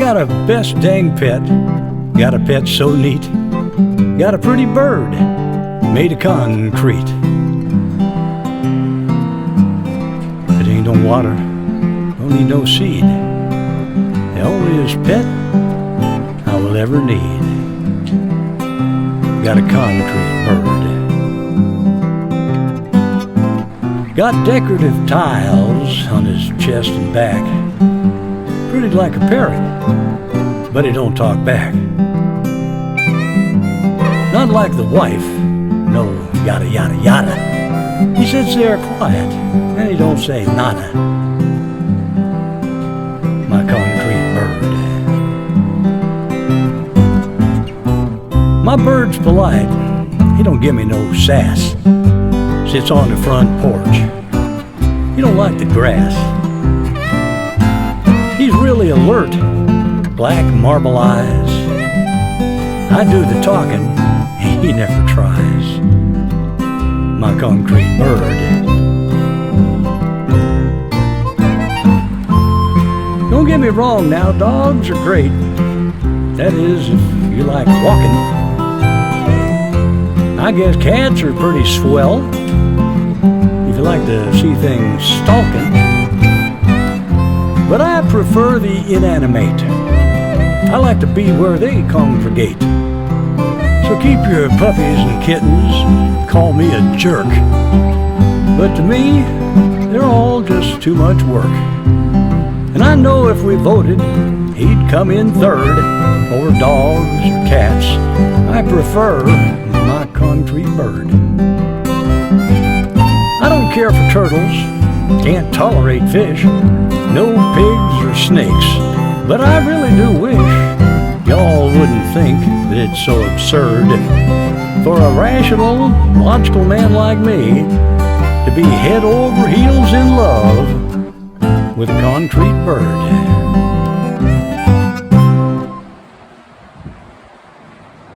got a best dang pet, got a pet so neat, got a pretty bird made of concrete. It ain't no water, don't need no seed, the onlyest pet I will ever need. Got a concrete bird. Got decorative tiles on his chest and back, pretty like a parrot, but he don't talk back. Not like the wife, no yada yada yada. He sits there quiet and he don't say nada. My concrete bird. My bird's polite, he don't give me no sass. Sits on the front porch, he don't like the grass. He's really alert, black marble eyes. I do the talking, he never tries. My concrete bird. Don't get me wrong now, dogs are great. That is, if you like walking. I guess cats are pretty swell if you like to see things stalking. But I prefer the inanimate. I like to be where they congregate. So keep your puppies and kittens, call me a jerk. But to me, they're all just too much work. And I know if we voted, he'd come in third over dogs or cats. I prefer my concrete bird. I don't care for turtles, can't tolerate fish, no pigs or snakes, but I really do wish y'all wouldn't think that it's so absurd for a rational, logical man like me to be head over heels in love with a concrete bird.